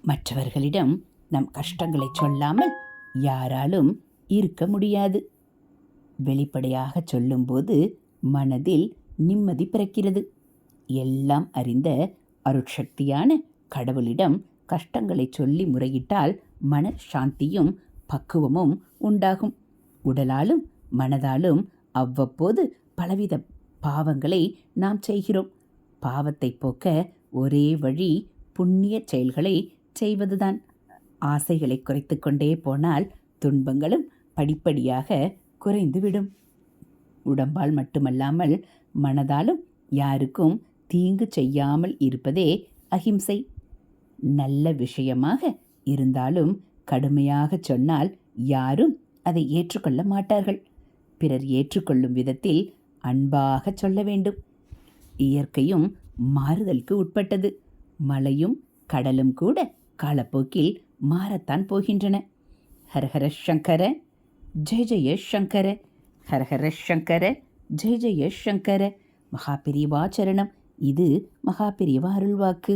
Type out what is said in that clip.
மற்றவர்களிடம் நம் கஷ்டங்களை சொல்லாமல் யாராலும் இருக்க முடியாது. வெளிப்படையாக சொல்லும்போது மனதில் நிம்மதி பிறக்கிறது. எல்லாம் அறிந்த அருட்சக்தியான கடவுளிடம் கஷ்டங்களை சொல்லி முறையிட்டால் மன சாந்தியும் பக்குவமும் உண்டாகும். உடலாலும் மனதாலும் அவ்வப்போது பலவித பாவங்களை நாம் செய்கிறோம். பாவத்தை போக்க ஒரே வழி புண்ணிய செயல்களை செய்வதுதான். ஆசைகளை குறைத்து கொண்டே போனால் துன்பங்களும் படிப்படியாக குறைந்துவிடும். உடம்பால் மட்டுமல்லாமல் மனதாலும் யாருக்கும் தீங்கு செய்யாமல் இருப்பதே அஹிம்சை. நல்ல விஷயமாக இருந்தாலும் கடுமையாக சொன்னால் யாரும் அதை ஏற்றுக்கொள்ள மாட்டார்கள். பிறர் ஏற்றுக்கொள்ளும் விதத்தில் அன்பாக சொல்ல வேண்டும். இயற்கையும் மாறுதலுக்கு உட்பட்டது. மலையும் கடலும் கூட காலப்போக்கில் மாறத்தான் போகின்றன. ஹரஹர சங்கர ஜெய ஜெய சங்கர, ஹரஹர சங்கர ஜெய ஜெய சங்கர. மகாபெரிவா சரணம். இது மகாபெரிவா அருள்வாக்கு.